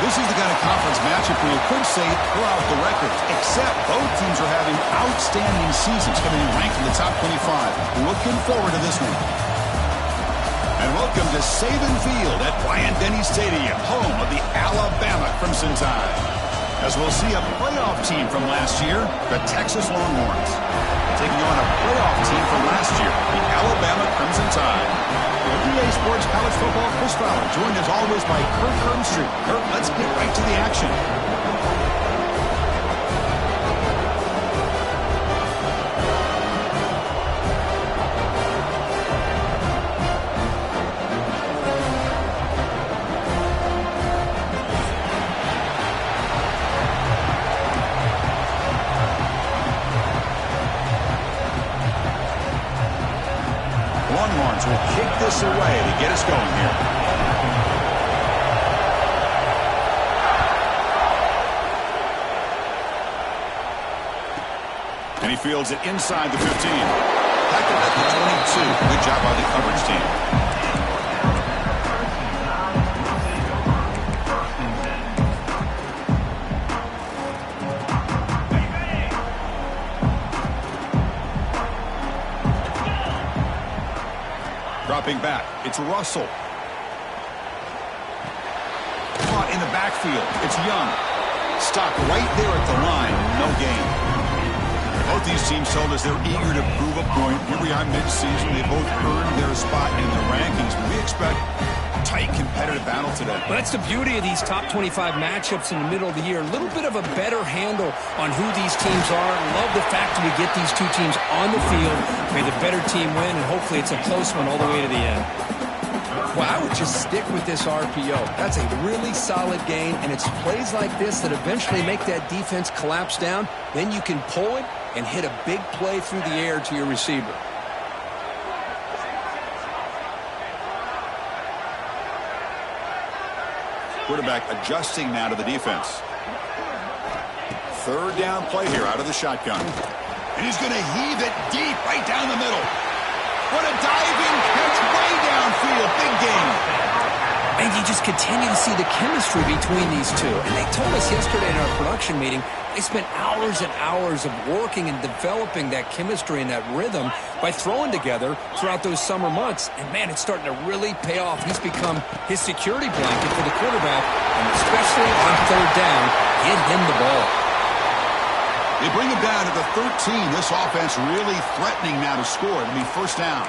This is the kind of conference matchup where you could say pull out the records, except both teams are having outstanding seasons, coming in ranked in the top 25. Looking forward to this one. And welcome to Saban Field at Bryant-Denny Stadium, home of the Alabama Crimson Tide. As we'll see a playoff team from last year, the Texas Longhorns, taking on a playoff team from last year, the Alabama Crimson Tide. EA Sports College Football, Chris Fowler, joined as always by Kurt Herbstreit. Kurt, let's get right to the action. Longhorns will kick this away to get us going here. And he fields it inside the 15. Tackled at the 22. Good job by the coverage team. Dropping back, it's Russell. Caught in the backfield, it's Young. Stopped right there at the line, no gain. Both these teams told us they're eager to prove a point. Here we are mid-season. They both earned their spot in the rankings. We expect a tight competitive battle today. Well, that's the beauty of these top 25 matchups in the middle of the year. A little bit of a better handle on who these teams are. Love the fact that we get these two teams on the field. May the better team win, and hopefully it's a close one all the way to the end. Well, I would just stick with this RPO. That's a really solid gain, and it's plays like this that eventually make that defense collapse down. Then you can pull it and hit a big play through the air to your receiver. Quarterback adjusting now to the defense. Third down play here out of the shotgun. And he's going to heave it deep right down the middle. What a diving catch way downfield. Big game. And you just continue to see the chemistry between these two. And they told us yesterday in our production meeting, they spent hours and hours of working and developing that chemistry and that rhythm by throwing together throughout those summer months. And, man, it's starting to really pay off. He's become his security blanket for the quarterback, and especially on third down, get him the ball. They bring him down to the 13. This offense really threatening now to score. It'll be first down.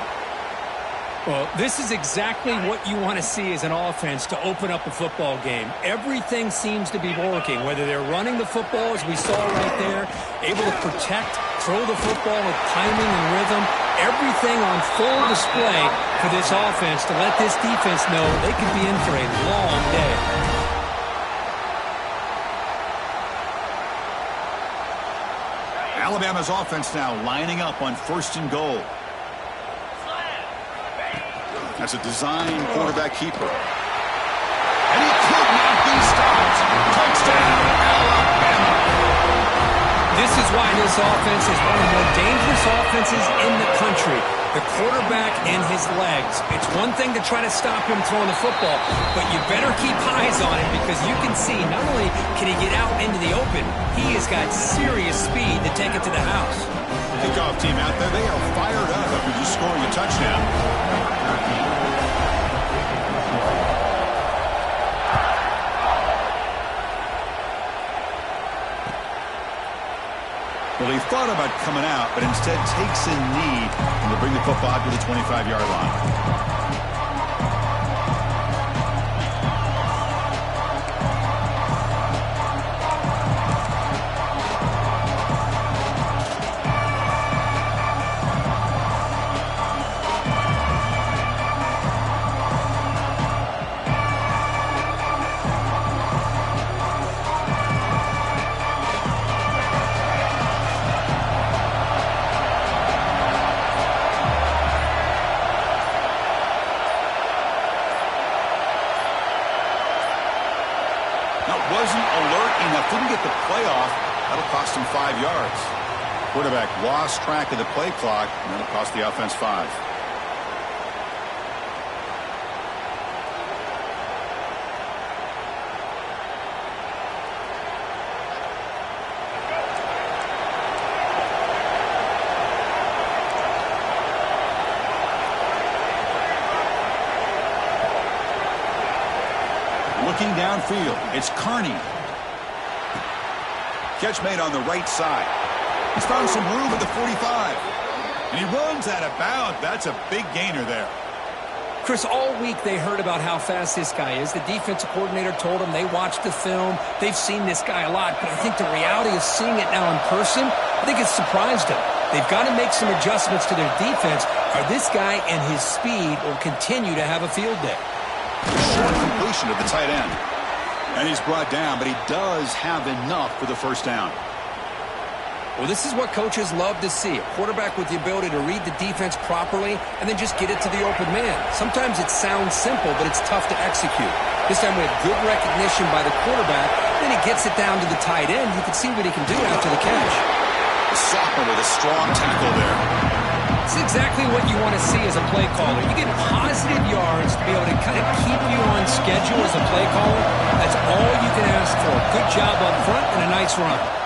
Well, this is exactly what you want to see as an offense to open up a football game. Everything seems to be working, whether they're running the football, as we saw right there, able to protect, throw the football with timing and rhythm, everything on full display for this offense to let this defense know they could be in for a long day. Alabama's offense now lining up on first and goal. That's a design quarterback keeper. And he could not be stopped. Touchdown, Alabama. This is why this offense is one of the more dangerous offenses in the country. The quarterback and his legs. It's one thing to try to stop him throwing the football, but you better keep eyes on him because you can see not only can he get out into the open, he has got serious speed to take it to the house. Kickoff team out there, they are fired up after just scoring a touchdown. Well, he thought about coming out, but instead takes a knee and will bring the football to the 25-yard line. Wasn't alert enough, didn't get the playoff. That'll cost him 5 yards. Quarterback lost track of the play clock, and that'll cost the offense 5. downfield. It's Carney. Catch made on the right side. He's found some room at the 45. And he runs out of bounds. That's a big gainer there. Chris, all week they heard about how fast this guy is. The defensive coordinator told them they watched the film. They've seen this guy a lot. But I think the reality of seeing it now in person, I think it's surprised them. They've got to make some adjustments to their defense, or this guy and his speed will continue to have a field day. Short completion to the tight end. And he's brought down, but he does have enough for the first down. Well, this is what coaches love to see. A quarterback with the ability to read the defense properly and then just get it to the open man. Sometimes it sounds simple, but it's tough to execute. This time we have good recognition by the quarterback. Then he gets it down to the tight end. You can see what he can do after the catch. The sophomore with a strong tackle there. It's exactly what you want to see as a play caller. You get positive yards to be able to kind of keep you on schedule as a play caller. That's all you can ask for. Good job up front and a nice run.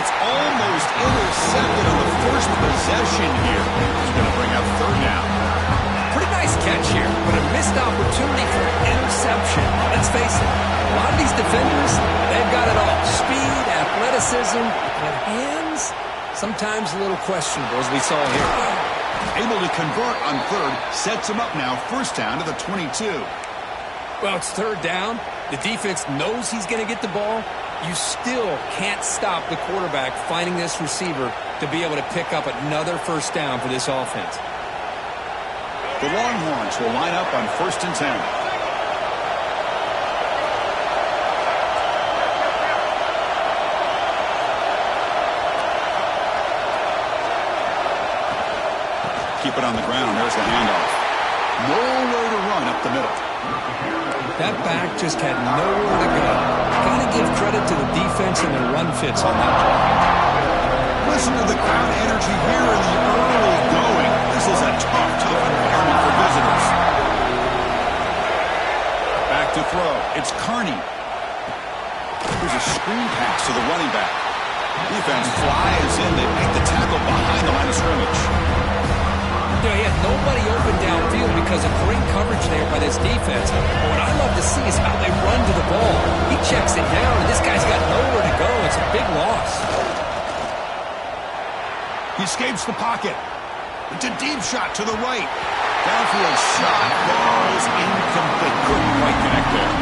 It's almost intercepted on the first possession here. He's going to bring up third down. Pretty nice catch here, but a missed opportunity for an interception. Let's face it, a lot of these defenders, they've got it all. Speed, athleticism, but hands, sometimes a little questionable, as we saw here. Able to convert on third, sets him up now, first down to the 22. Well, it's third down. The defense knows he's going to get the ball. You still can't stop the quarterback finding this receiver to be able to pick up another first down for this offense. The Longhorns will line up on 1st and 10. Keep it on the ground. There's the handoff. Nowhere to run up the middle. That back just had nowhere to go. Got to give credit to the defense and their run fits on that play. Listen to the crowd energy here in the early going. This is a tough environment for visitors. Back to throw. It's Carney. Here's a screen pass to the running back. Defense flies in. They make the tackle behind the line of scrimmage. You know, he had nobody open downfield because of great coverage there by this defense. But what I love to see is how they run to the ball. He checks it down, and this guy's got nowhere to go. It's a big loss. He escapes the pocket. It's a deep shot to the right. Downfield shot falls incomplete. Couldn't quite connect there.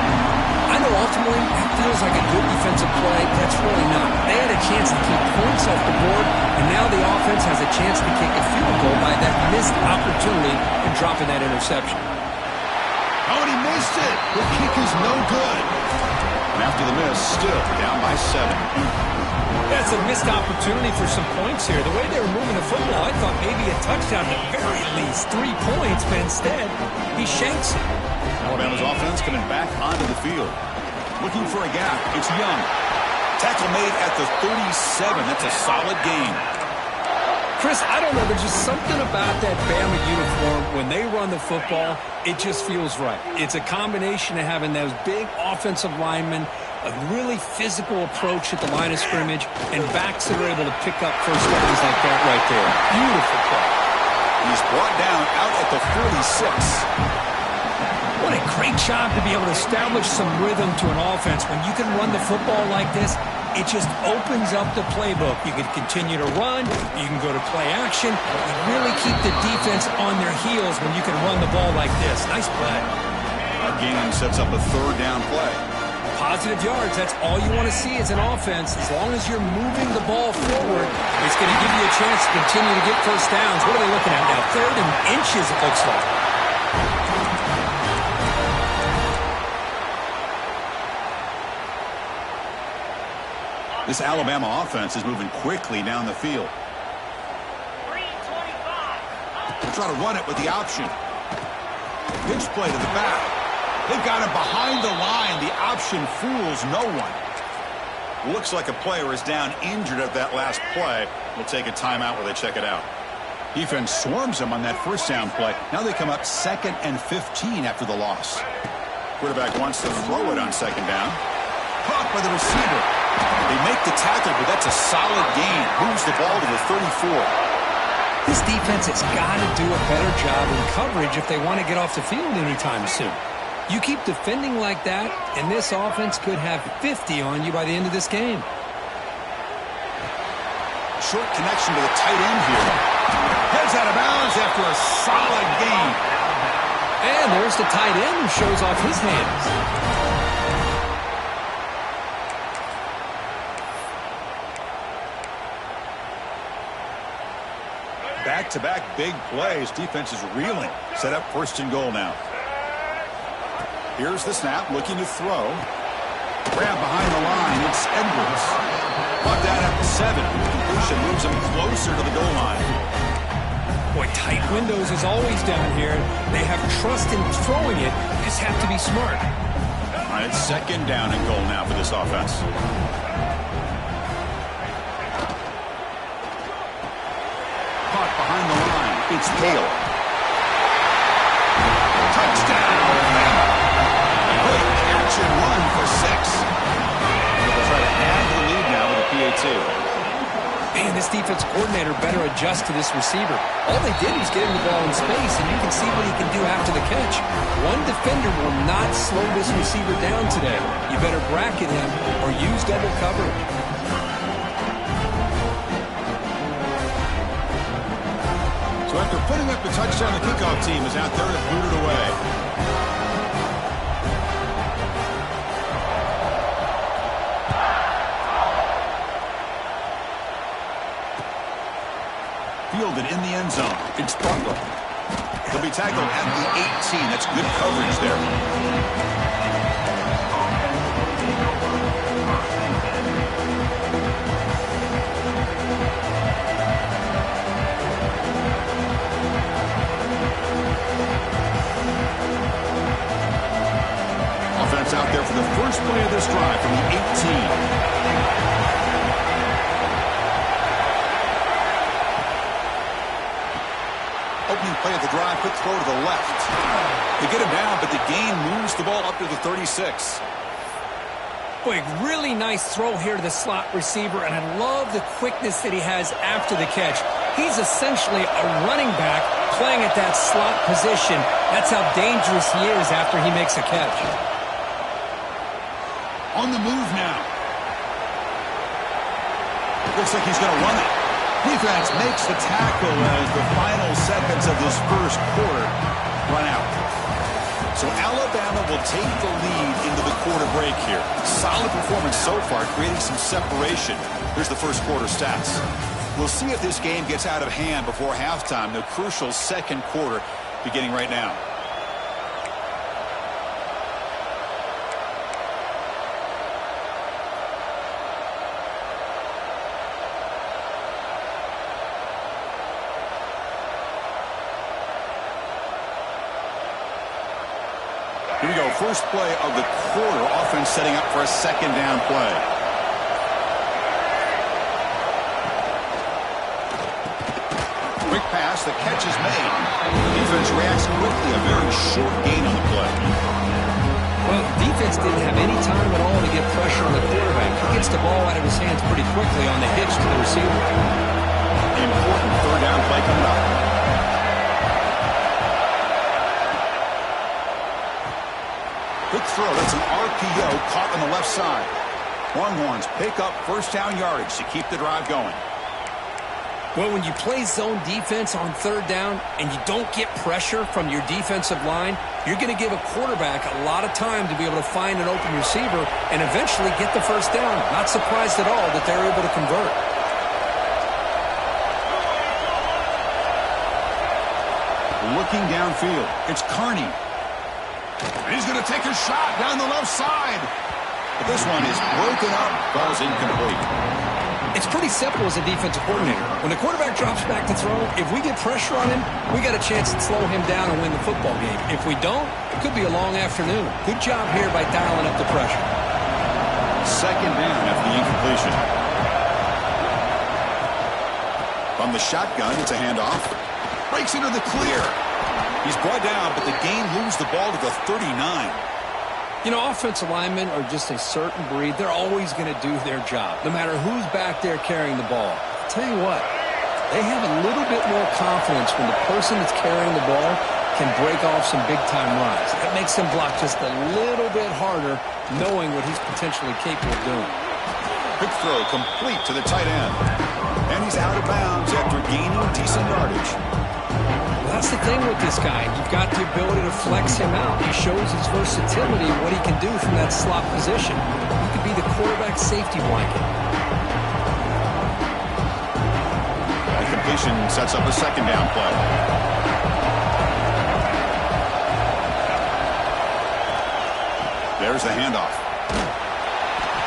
I know ultimately that feels like a good defensive play. That's really not. They had a chance to keep points off the board, and now the offense has a chance to kick a field goal by that missed opportunity and dropping that interception. Oh, and he missed it. The kick is no good. And after the miss, still down by 7. That's a missed opportunity for some points here. The way they were moving the football, I thought maybe a touchdown at the very least. 3 points, but instead, he shanks it. Alabama's offense coming back onto the field. Looking for a gap. It's Young. Tackle made at the 37. That's a solid gain. Chris, I don't know. There's just something about that Bama uniform. When they run the football, it just feels right. It's a combination of having those big offensive linemen, a really physical approach at the line of scrimmage, and backs that are able to pick up first downs like that right there. Beautiful play. He's brought down out at the 46. What a great job to be able to establish some rhythm to an offense. When you can run the football like this, it just opens up the playbook. You can continue to run. You can go to play action. You really keep the defense on their heels when you can run the ball like this. Nice play. A gain sets up a third down play. Positive yards, that's all you want to see as an offense. As long as you're moving the ball forward, it's going to give you a chance to continue to get first downs. What are they looking at now? 3rd and inches, it looks like. This Alabama offense is moving quickly down the field. They'll try to run it with the option. Pitch play to the back. They've got him behind the line. The option fools no one. Looks like a player is down injured at that last play. We'll take a timeout while they check it out. Defense swarms him on that first down play. Now they come up 2nd and 15 after the loss. Quarterback wants to throw it on 2nd down. Caught by the receiver. They make the tackle, but that's a solid gain. Moves the ball to the 34. This defense has got to do a better job in coverage if they want to get off the field anytime soon. You keep defending like that, and this offense could have 50 on you by the end of this game. Short connection to the tight end here. Heads out of bounds after a solid gain. And there's the tight end who shows off his hands. Back-to-back big plays. Defense is reeling. Set up first and goal now. Here's the snap, looking to throw. Grab behind the line. It's Edwards. Brought down at the 7. Completion moves him closer to the goal line. Boy, tight windows is always down here. They have trust in throwing it. They just have to be smart. All right, it's second down and goal now for this offense. Caught behind the line. It's Taylor. Touchdown! Great catch and run for 6. They'll try to add the lead now with a PAT. Man, this defense coordinator better adjust to this receiver. All they did was get him the ball in space, and you can see what he can do after the catch. One defender will not slow this receiver down today. You better bracket him or use double coverage. So after putting up the touchdown, the kickoff team is out there to boot it away. Fielded in the end zone. It's Butler. He'll be tackled at the 18. That's good coverage there. Offense out there for the first play of this drive from the 18. Opening play of the drive, quick throw to the left. They get him down, but the gain moves the ball up to the 36. Boy, really nice throw here to the slot receiver, and I love the quickness that he has after the catch. He's essentially a running back playing at that slot position. That's how dangerous he is after he makes a catch. On the move now. Looks like he's going to run it. Defense makes the tackle as the final seconds of this first quarter run out. So Alabama will take the lead into the quarter break here. Solid performance so far, creating some separation. Here's the first quarter stats. We'll see if this game gets out of hand before halftime. The crucial second quarter beginning right now. Here we go, first play of the quarter. Offense setting up for a second down play. Quick pass, the catch is made. The defense reacts quickly, a very short gain on the play. Well, defense didn't have any time at all to get pressure on the quarterback. He gets the ball out of his hands pretty quickly on the hitch to the receiver. Important third down play coming up. Quick throw, that's an RPO caught on the left side. Longhorns pick up first down yardage to keep the drive going. Well, when you play zone defense on third down and you don't get pressure from your defensive line, you're going to give a quarterback a lot of time to be able to find an open receiver and eventually get the first down. Not surprised at all that they're able to convert. Looking downfield, it's Carney. He's going to take a shot down the left side. But this one is broken up, falls incomplete. It's pretty simple as a defensive coordinator. When the quarterback drops back to throw, if we get pressure on him, we got a chance to slow him down and win the football game. If we don't, it could be a long afternoon. Good job here by dialing up the pressure. Second down after the incompletion. From the shotgun, it's a handoff. Breaks into the clear. He's brought down, but the gain moves the ball to the 39. You know, offensive linemen are just a certain breed. They're always going to do their job, no matter who's back there carrying the ball. I'll tell you what, They have a little bit more confidence when the person that's carrying the ball can break off some big-time runs. That makes him block just a little bit harder, knowing what he's potentially capable of doing. Quick throw complete to the tight end. And he's out of bounds after gaining decent yardage. Well, that's the thing with this guy. You've got the ability to flex him out. He shows his versatility, what he can do from that slot position. He could be the quarterback safety blanket. The completion sets up a second down play. There's the handoff.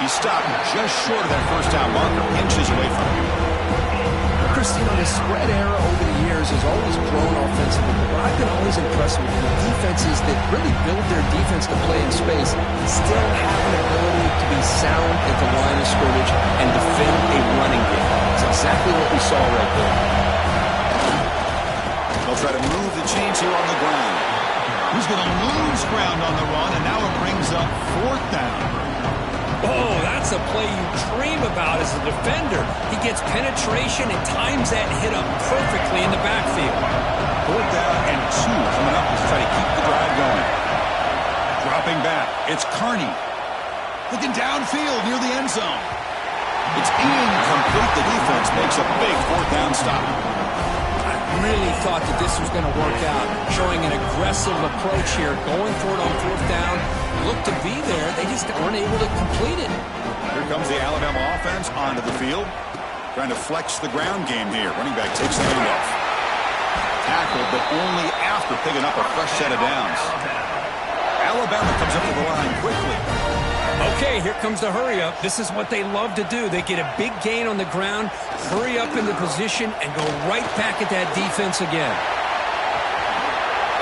He stopped just short of that first down marker, inches away from him. Chris, the spread era over the years has always grown offensively, but I've been always impressed with the defenses that really build their defense to play in space still have an ability to be sound at the line of scrimmage and defend a running game. It's exactly what we saw right there. They'll try to move the chains here on the ground. He's going to lose ground on the run, and now it brings up fourth down. Oh, that's a play you dream about as a defender. He gets penetration and times that hit up perfectly in the backfield. Fourth down and 2 coming up to try to keep the drive going. Dropping back, it's Carney. Looking downfield near the end zone. It's incomplete. The defense makes a big fourth down stop. I really thought that this was going to work out, showing an aggressive approach here, going for it on fourth down. Looked to be there, they just weren't able to complete it. Here comes the Alabama offense onto the field, trying to flex the ground game here. Running back takes the handoff. Tackled, but only after picking up a fresh set of downs. Alabama comes up to the line quickly. Okay, here comes the hurry up. This is what they love to do. They get a big gain on the ground, hurry up into position, and go right back at that defense again.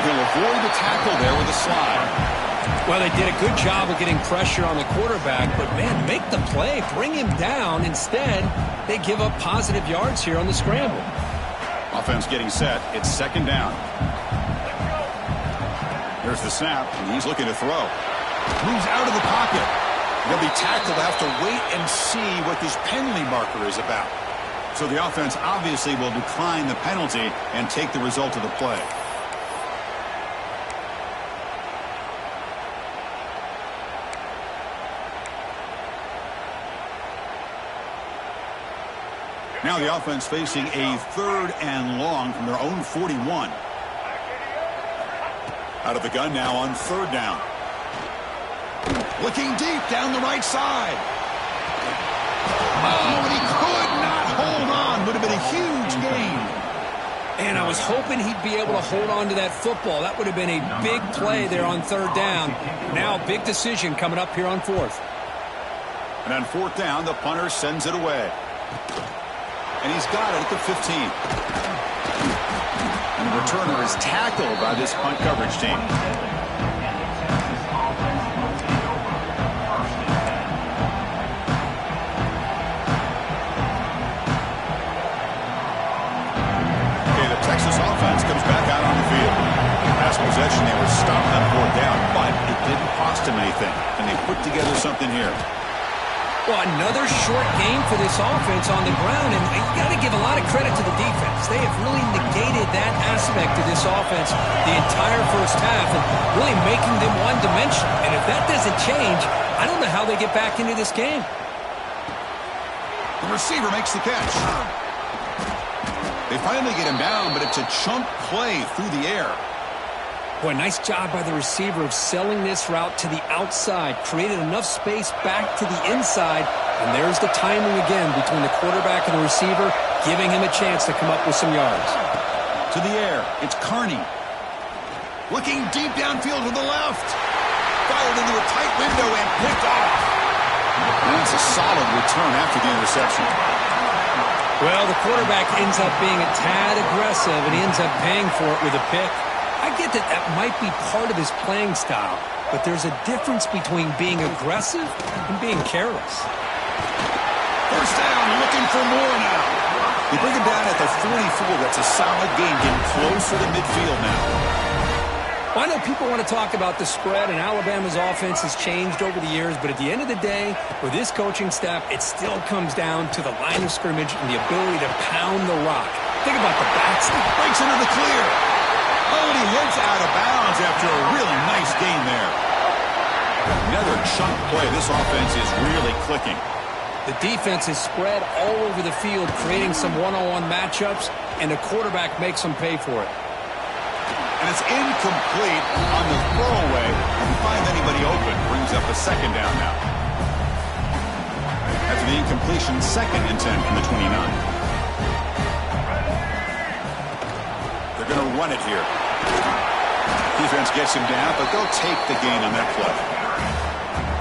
He'll avoid the tackle there with a slide. Well, they did a good job of getting pressure on the quarterback, but, man, make the play, bring him down. Instead, they give up positive yards here on the scramble. Offense getting set. It's second down. Here's the snap, and he's looking to throw. Moves out of the pocket. He'll be tackled. Have to wait and see what this penalty marker is about. So the offense obviously will decline the penalty and take the result of the play. Now the offense facing a third and long from their own 41. Out of the gun now on third down. Looking deep down the right side. Oh, and he could not hold on. Would have been a huge gain. And I was hoping he'd be able to hold on to that football. That would have been a big play there on third down. Now, big decision coming up here on fourth. And on fourth down, the punter sends it away. And he's got it at the 15. And the returner is tackled by this punt coverage team. Okay, the Texas offense comes back out on the field. Last possession, they were stopped on fourth down, but it didn't cost them anything. And they put together something here. Well, another short game for this offense on the ground, and you got to give a lot of credit to the defense. They have really negated that aspect of this offense the entire first half and really making them one-dimensional. And if that doesn't change, I don't know how they get back into this game. The receiver makes the catch. They finally get him down, but it's a chunk play through the air. Boy, nice job by the receiver of selling this route to the outside. Created enough space back to the inside. And there's the timing again between the quarterback and the receiver, giving him a chance to come up with some yards. To the air, it's Carney. Looking deep downfield to the left. Fired into a tight window and picked off. And that's a solid return after the interception. Well, the quarterback ends up being a tad aggressive, and he ends up paying for it with a pick. I get that that might be part of his playing style, but there's a difference between being aggressive and being careless. First down, looking for more now. They bring him down at the 44. That's a solid gain, getting closer to midfield now. Well, I know people want to talk about the spread, and Alabama's offense has changed over the years, but at the end of the day, with this coaching staff, it still comes down to the line of scrimmage and the ability to pound the rock. Think about the backside. Breaks into the clear. Oh, and he hits out of bounds after a really nice gain there. Another chunk play. This offense is really clicking. The defense is spread all over the field, creating some one-on-one matchups, and the quarterback makes them pay for it. And it's incomplete on the throwaway. Didn't find anybody open. Brings up a second down now. After the incompletion, 2nd and 10 from the 29. They're going to run it here. Defense gets him down, but they'll take the gain on that play.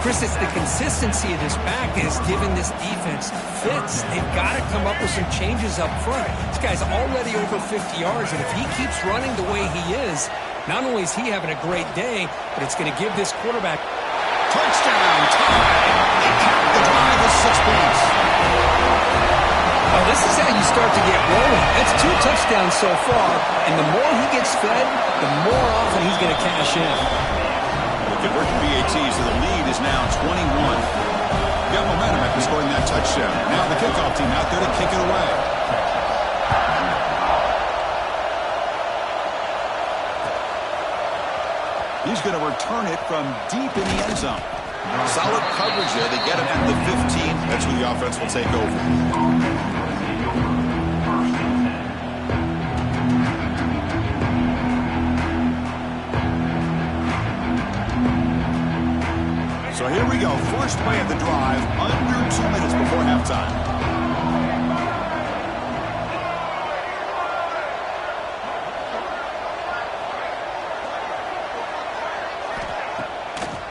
Chris, it's the consistency of this back that has given this defense fits. They've got to come up with some changes up front. This guy's already over 50 yards, and if he keeps running the way he is, not only is he having a great day, but it's going to give this quarterback... Touchdown! Tie! They cap the drive with 6 points. Oh, this is how you start to get rolling. That's 2 touchdowns so far, and the more he gets fed, the more often he's going to cash in. Looking working BATs, so the lead is now 21. Got momentum after scoring that touchdown. Now the kickoff team out there to kick it away. He's going to return it from deep in the end zone. Solid coverage there. They get him at the 15. That's where the offense will take over. So here we go. First play of the drive. Under 2 minutes before halftime.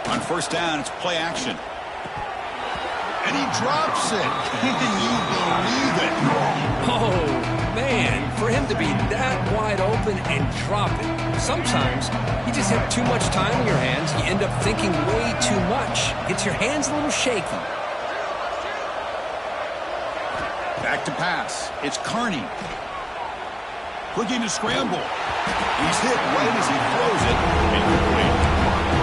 On first down, it's play action. And he drops it. Can you believe it? Oh, man, for him to be that wide open and drop it. Sometimes you just have too much time in your hands. You end up thinking way too much. Gets your hands a little shaky. Back to pass. It's Carney. Looking to scramble. He's hit right as he throws it. Incomplete.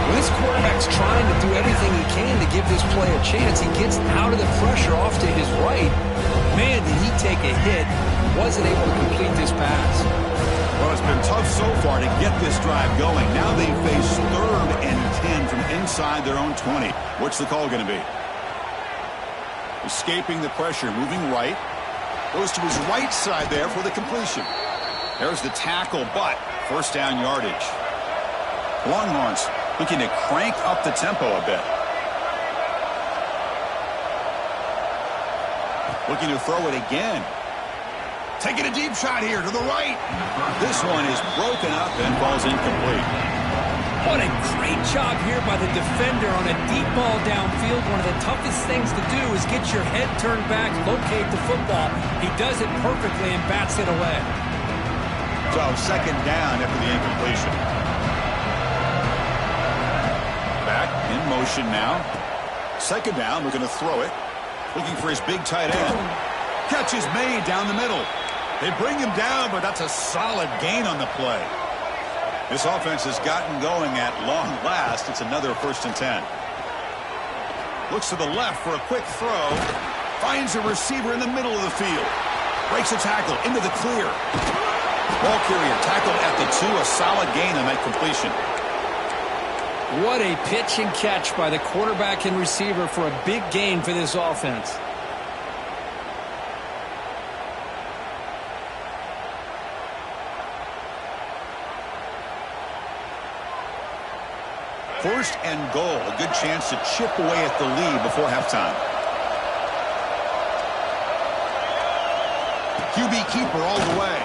Well, this quarterback's trying to do everything he can to give this play a chance. He gets out of the pressure off to his right. Man, did he take a hit. Wasn't able to complete this pass. Well, it's been tough so far to get this drive going. Now they face 3rd and 10 from inside their own 20. What's the call going to be? Escaping the pressure, moving right. Goes to his right side there for the completion. There's the tackle, but first down yardage. Longhorns looking to crank up the tempo a bit. Looking to throw it again. Taking a deep shot here to the right. This one is broken up and falls incomplete. What a great job here by the defender on a deep ball downfield. One of the toughest things to do is get your head turned back, locate the football. He does it perfectly and bats it away. So second down after the incompletion. Back in motion now. Second down, looking to throw it. Looking for his big tight end. Catch is made down the middle. They bring him down, but that's a solid gain on the play. This offense has gotten going at long last. It's another 1st and 10. Looks to the left for a quick throw. Finds a receiver in the middle of the field. Breaks a tackle into the clear. Ball carrier tackled at the 2. A solid gain on that completion. What a pitch and catch by the quarterback and receiver for a big gain for this offense. First and goal. A good chance to chip away at the lead before halftime. QB keeper all the way.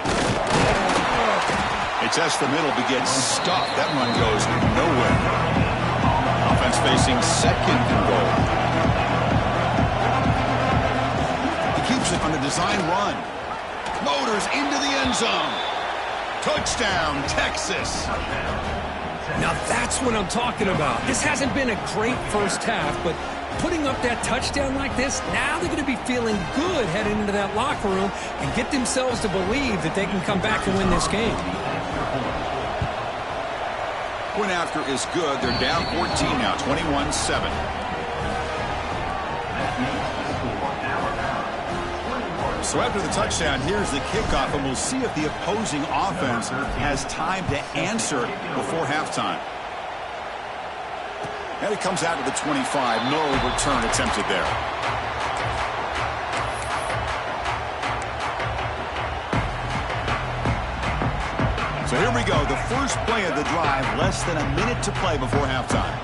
They test the middle to get stuffed. That run goes nowhere. Offense facing second and goal. He keeps it on a design run. Motors into the end zone. Touchdown, Texas. Now that's what I'm talking about. This hasn't been a great first half, but putting up that touchdown like this, now they're going to be feeling good heading into that locker room and get themselves to believe that they can come back and win this game. Point after is good. They're down 14 now, 21-7. So after the touchdown, here's the kickoff, and we'll see if the opposing offense has time to answer before halftime. And it comes out to the 25. No return attempted there. So here we go. The first play of the drive, less than a minute to play before halftime.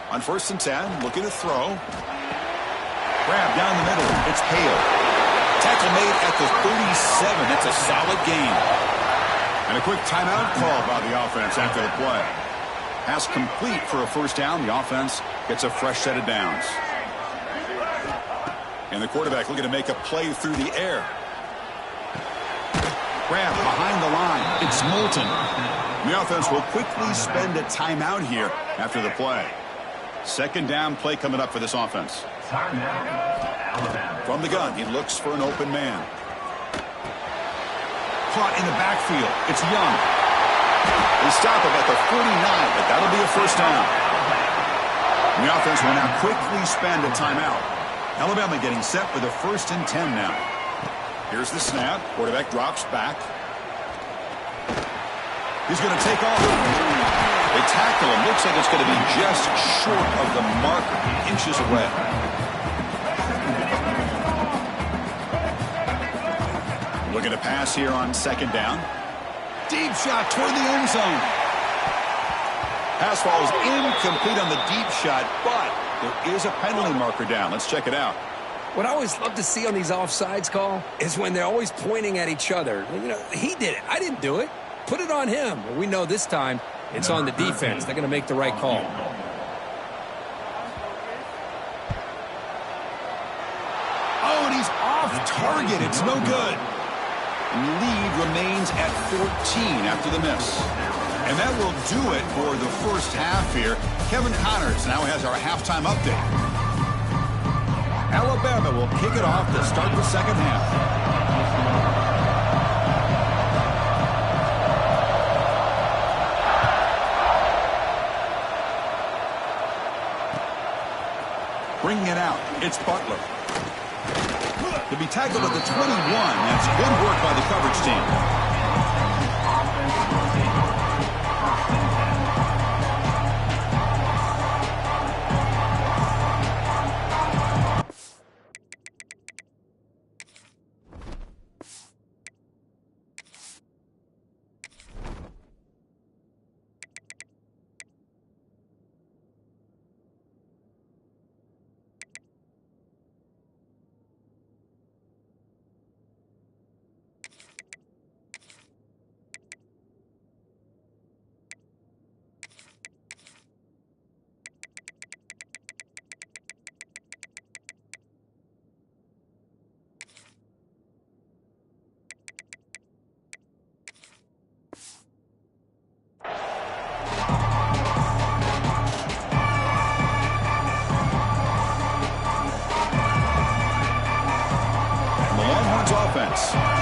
On 1st and 10, looking to throw. Grab down the middle. It's Hale. Tackle made at the 37. That's a solid gain. And a quick timeout call by the offense after the play. Pass complete for a first down. The offense gets a fresh set of downs. And the quarterback looking to make a play through the air. Grab behind the line. It's Moulton. The offense will quickly spend a timeout here after the play. Second down play coming up for this offense. From the gun, he looks for an open man. Caught in the backfield. It's Young. They stop him at the 49, but that'll be a first down. The offense will now quickly spend a timeout. Alabama getting set for the 1st and 10 now. Here's the snap. Quarterback drops back. He's going to take off. They tackle him. Looks like it's going to be just short of the marker, inches away. Looking to pass here on 2nd down. Deep shot toward the end zone. Pass falls incomplete on the deep shot, but there is a penalty marker down. Let's check it out. What I always love to see on these offsides call is when they're always pointing at each other. You know, he did it. I didn't do it. Put it on him. Well, we know this time it's on the defense. They're going to make the right call. Oh, and he's off target. It's no good. Lead remains at 14 after the miss. And that will do it for the first half here. Kevin Connors now has our halftime update. Alabama will kick it off to start the second half. Bringing it out, it's Butler. To be tackled at the 21, that's good work by the coverage team.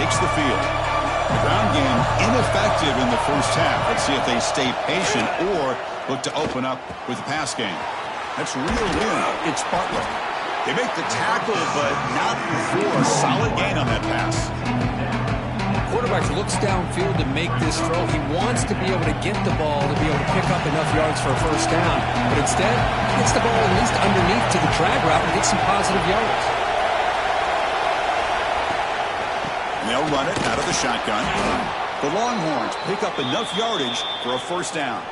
Takes the field. The ground game ineffective in the first half. Let's see if they stay patient or look to open up with the pass game. That's reeled in. It's Butler. They make the tackle, but not before a solid gain on that pass. Quarterback looks downfield to make this throw. He wants to be able to get the ball to be able to pick up enough yards for a first down. But instead, he gets the ball at least underneath to the drag route and gets some positive yards. They'll run it out of the shotgun. The Longhorns pick up enough yardage for a first down.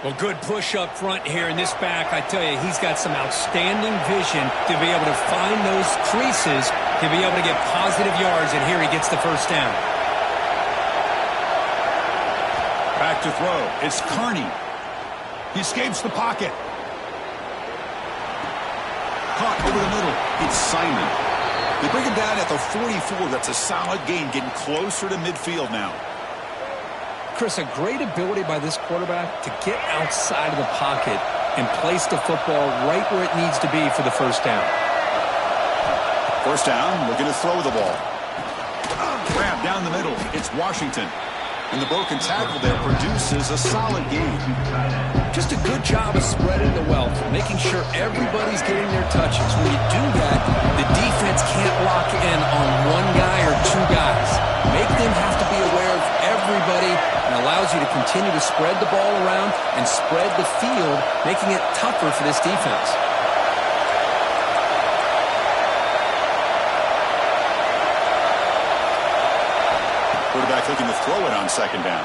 Well, good push up front here in this back. I tell you, he's got some outstanding vision to be able to find those creases, to be able to get positive yards, and here he gets the first down. Back to throw. It's Kearney. He escapes the pocket. Caught over the middle. It's Simon. They bring him down at the 44. That's a solid gain, getting closer to midfield now. Chris, a great ability by this quarterback to get outside of the pocket and place the football right where it needs to be for the first down. First down, looking to throw the ball. Grab down the middle. It's Washington. And the broken tackle there produces a solid game. Just a good job of spreading the wealth, making sure everybody's getting their touches. When you do that, the defense can't lock in on one guy or two guys. Make them have to be aware of everybody, and allows you to continue to spread the ball around and spread the field, making it tougher for this defense. Quarterback looking to throw it on second down.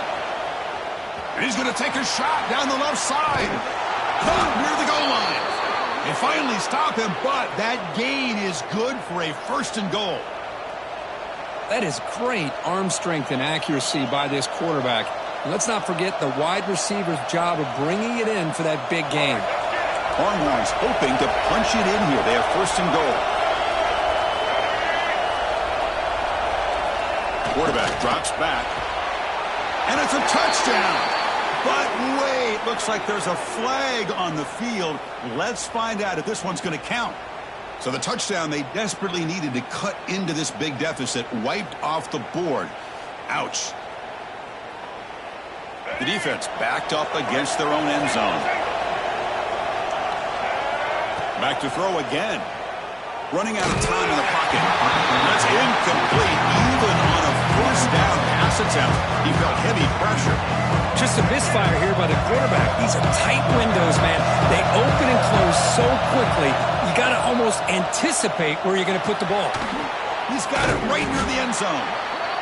And he's going to take a shot down the left side. Caught near the goal line. They finally stop him, but that gain is good for a first and goal. That is great arm strength and accuracy by this quarterback. And let's not forget the wide receiver's job of bringing it in for that big gain. Longhorns hoping to punch it in here. They have first and goal. Quarterback drops back. And it's a touchdown. But wait, looks like there's a flag on the field. Let's find out if this one's going to count. So the touchdown they desperately needed to cut into this big deficit wiped off the board. Ouch. The defense backed up against their own end zone. Back to throw again. Running out of time in the pocket. That's incomplete. Even on a first down pass attempt, he felt heavy pressure. Just a misfire here by the quarterback. These are tight windows, man. They open and close so quickly, you got to almost anticipate where you're going to put the ball. He's got it right near the end zone.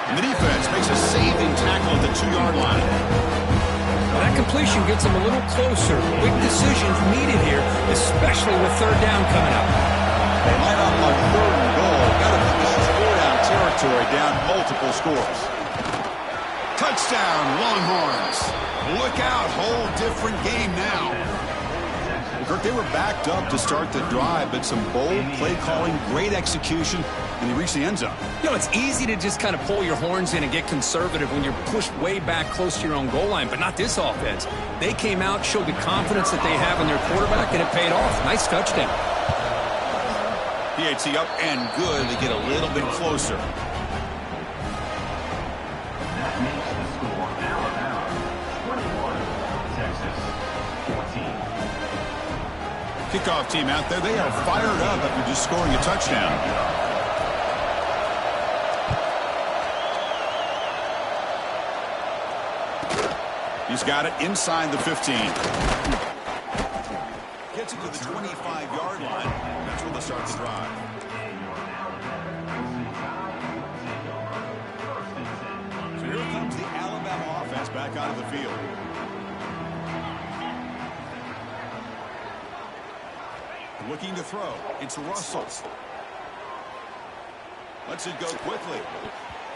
And the defense makes a saving tackle at the 2-yard line. Well, that completion gets him a little closer. Big decisions needed here, especially with third down coming up. They line up on third and goal. Got to put this in four-down territory, down multiple scores. Touchdown, Longhorns. Look out, whole different game now. Kirk, they were backed up to start the drive, but some bold play calling, great execution, and they reached the end zone. You know, it's easy to just kind of pull your horns in and get conservative when you're pushed way back close to your own goal line, but not this offense. They came out, showed the confidence that they have in their quarterback, and it paid off. Nice touchdown. PAT up and good. They get a little bit closer. Kickoff team out there. They are fired up after just scoring a touchdown. He's got it inside the 15. Gets it to the 25-yard line. That's where they start the drive. So here comes the Alabama offense back out of the field. Looking to throw. It's Russell. Lets it go quickly.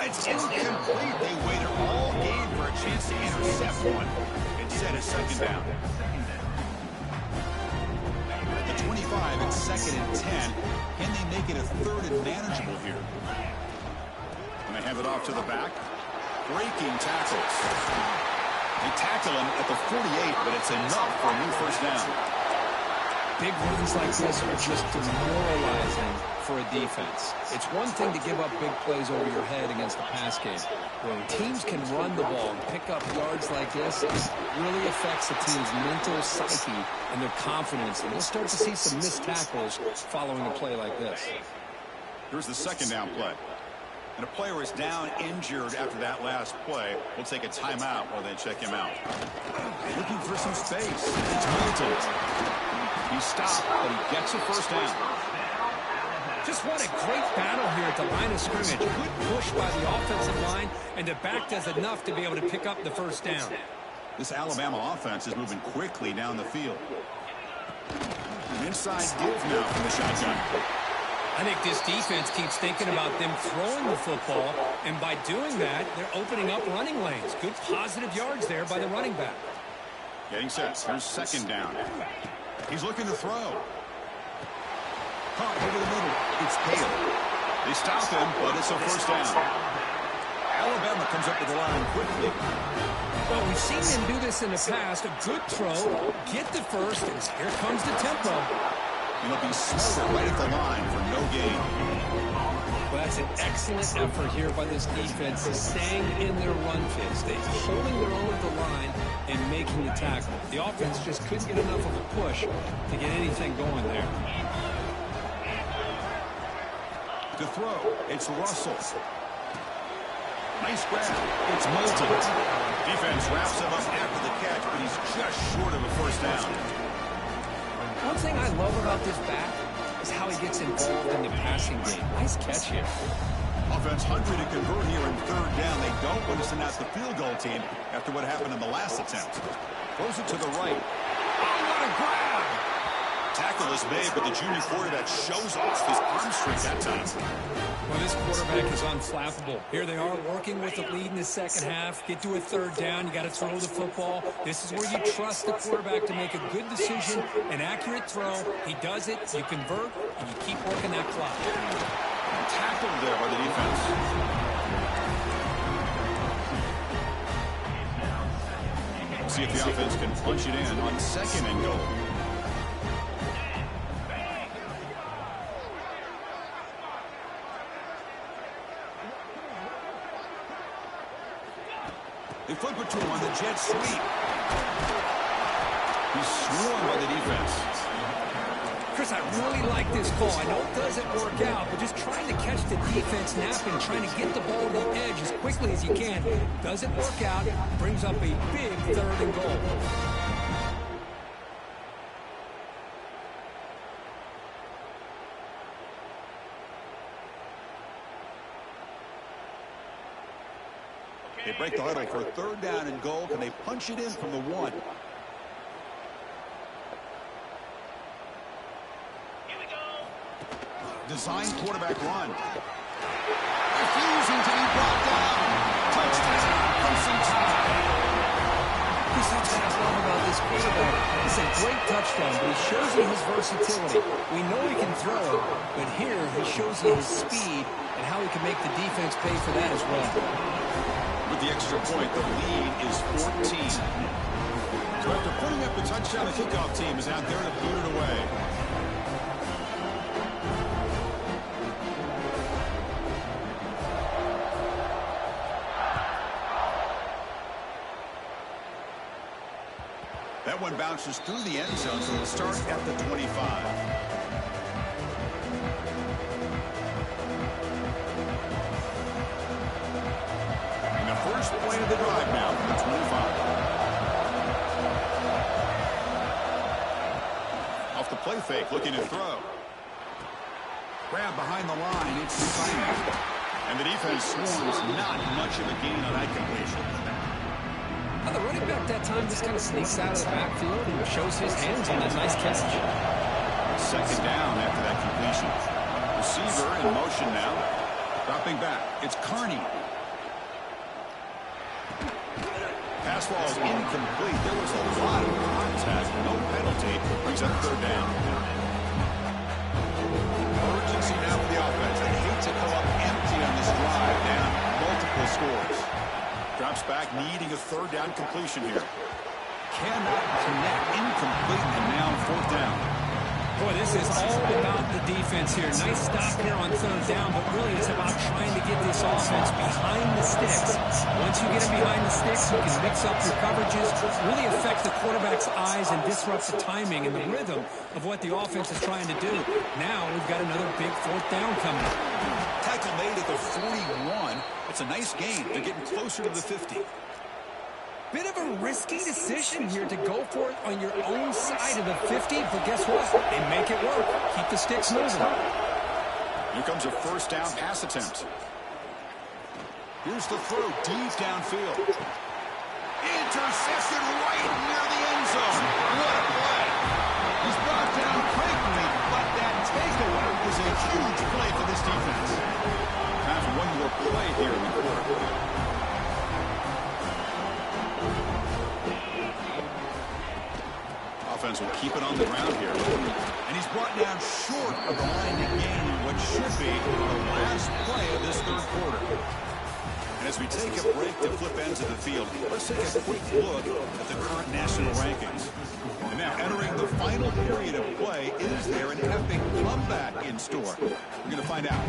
It's incomplete. They waited all game for a chance to intercept one. Instead, it's second down. The 25, it's second and 10. Can they make it a third and manageable here? When they hand it off to the back. Breaking tackles. They tackle him at the 48, but it's enough for a new first down. Big runs like this are just demoralizing for a defense. It's one thing to give up big plays over your head against the pass game. When teams can run the ball and pick up yards like this, it really affects the team's mental psyche and their confidence. And we'll start to see some missed tackles following a play like this. Here's the second down play. And a player is down injured after that last play. We'll take a timeout while they check him out. Looking for some space. It's Milton. He stopped, but he gets a first down. Just what a great battle here at the line of scrimmage. Good push by the offensive line, and the back does enough to be able to pick up the first down. This Alabama offense is moving quickly down the field. An inside give now from the shotgun. I think this defense keeps thinking about them throwing the football, and by doing that, they're opening up running lanes. Good positive yards there by the running back. Getting set. Here's second down. He's looking to throw. Caught over the middle. It's Hale. They stop him, but it's a first down. Alabama comes up with the line quickly. Well, we've seen them do this in the past. A good throw, get the first, and here comes the tempo. He'll be smothered right at the line for no gain. Well, that's It's an excellent effort here by this defense, staying in their run phase. They're holding their own at the line and making the tackle. The offense just couldn't get enough of a push to get anything going there. To throw, it's Russell. Nice grab. It's Moulton. Defense wraps him up after the catch, but he's just short of a first down. One thing I love about this back is how he gets involved in the passing game. Nice catch here. Offense hungry to convert here in third down. They don't want to send out the field goal team after what happened in the last attempt. Throws it to the right. Oh, what a grab! Tackle is made, but the junior quarterback shows off his arm strength that time. Well, this quarterback is unflappable. Here they are working with the lead in the second half. Get to a third down. You got to throw the football. This is where you trust the quarterback to make a good decision, an accurate throw. He does it. You convert, and you keep working that clock. Tackled there by the defense. See if the offense can punch it in on second and goal. They flip it to him on the jet sweep. He's swarmed by the defense. Chris, I really like this call. I know it doesn't work out, but just trying to catch the defense napping, trying to get the ball to the edge as quickly as you can. Doesn't work out. Brings up a big third and goal. They break the huddle for third down and goal. Can they punch it in from the one? Here we go. Design quarterback run. Refusing to be brought down. Touchdown, Crimson Tide. That's what I love about this quarterback. It's a great touchdown, but he shows you his versatility. We know he can throw, but here he shows you his speed and how he can make the defense pay for that as well. With the extra point, the lead is 14. So after putting up a touchdown, the kickoff team is out there to boot it away. That one bounces through the end zone, so it'll start at the 25. First play of the drive now from the 25. Off the play fake, looking to throw. Grab behind the line, it's Simon. And the defense swarms, not much of a gain on that completion. The running back that time just kind of sneaks out of the backfield and shows his hands on that nice catch. Second down after that completion. Receiver in motion now. Dropping back, it's Carney. Pass ball is incomplete. There was a lot of contact. No penalty. Brings up third down. Urgency now for the offense. They hate to come up empty on this drive. Down multiple scores. Drops back, needing a third down completion here. Cannot connect. Incomplete, and now fourth down. Boy, this is all about the defense here. Nice stop here on third down, but really it's about trying to get this offense behind the sticks. Once you get them behind the sticks, you can mix up your coverages, really affect the quarterback's eyes and disrupt the timing and the rhythm of what the offense is trying to do. Now we've got another big fourth down coming. Tackle made at the 41. It's a nice gain. They're getting closer to the 50. Bit of a risky decision here to go for it on your own side of the 50, but guess what? They make it work. Keep the sticks moving. Here comes a first down pass attempt. Here's the throw deep downfield. Intercepted right near the end zone. What a play. He's brought down quickly, but that takeaway is a huge play for this defense. Have one more play here in the quarter. Offense will keep it on the ground here. And he's brought down short of the line to gain what should be the last play of this third quarter. And as we take a break to flip ends of the field, let's take a quick look at the current national rankings. And now entering the final period of play, is there an epic comeback in store? We're going to find out.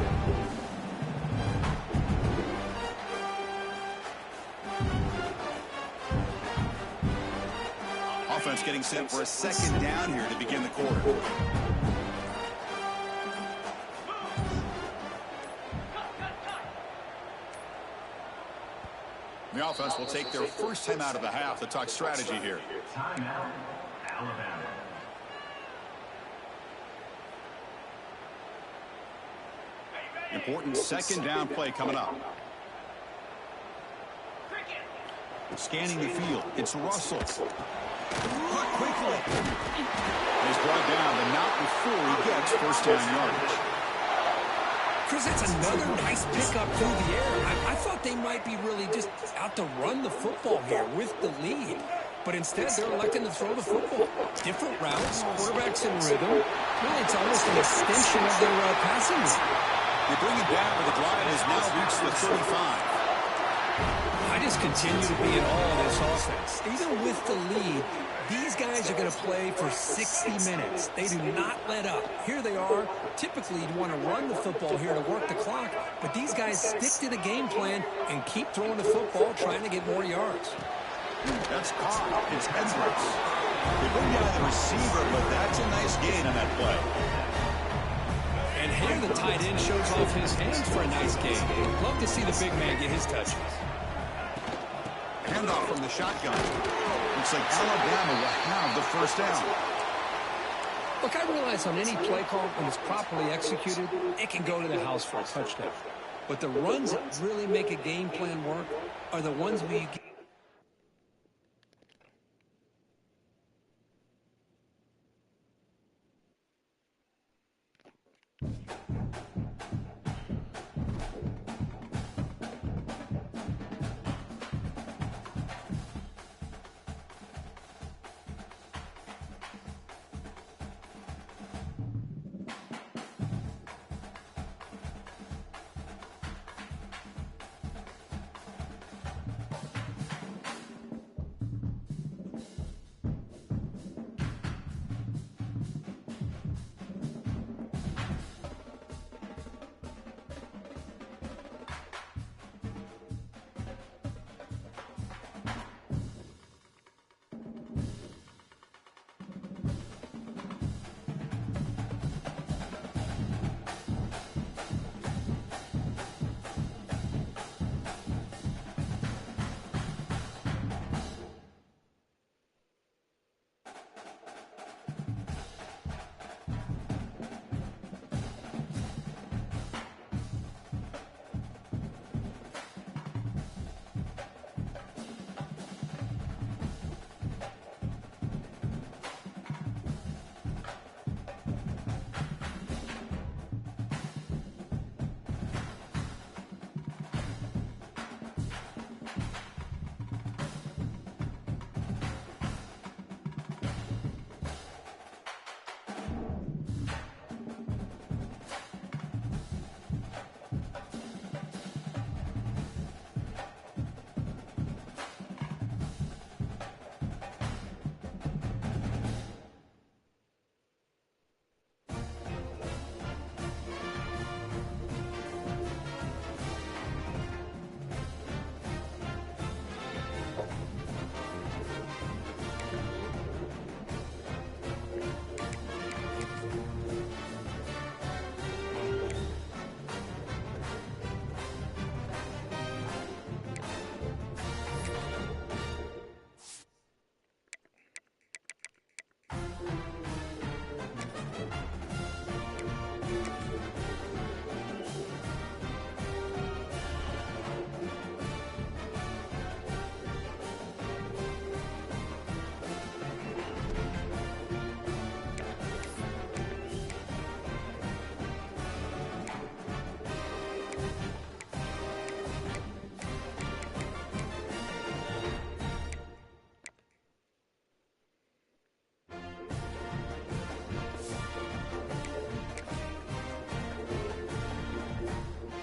offense getting set for a second down here to begin the quarter. The offense will take their first time out of the half to talk strategy here. Timeout, Alabama. Important second down play coming up. Scanning the field. It's Russell. Caught quickly. He's brought down, but not before he gets first down yardage. Chris, that's another nice pickup through the air. I thought they might be really just out to run the football here with the lead. But instead, they're electing to throw the football. Different routes, quarterbacks in rhythm. Really, it's almost an extension of their passing game. They bring it down, but the drive has now reached the 35. I just continue to be in awe of this offense. Even with the lead, these guys are going to play for 60 minutes. They do not let up. Here they are. Typically, you'd want to run the football here to work the clock, but these guys stick to the game plan and keep throwing the football, trying to get more yards. That's caught. It's Edwards. They bring down the receiver, but that's a nice gain on that play. And here the tight end shows off his hands for a nice gain. Love to see the big man get his touches. Handoff from the shotgun. Looks like Alabama will have the first down. Look, I realize on any play call, when it's properly executed, it can go to the house for a touchdown. But the runs that really make a game plan work are the ones where you get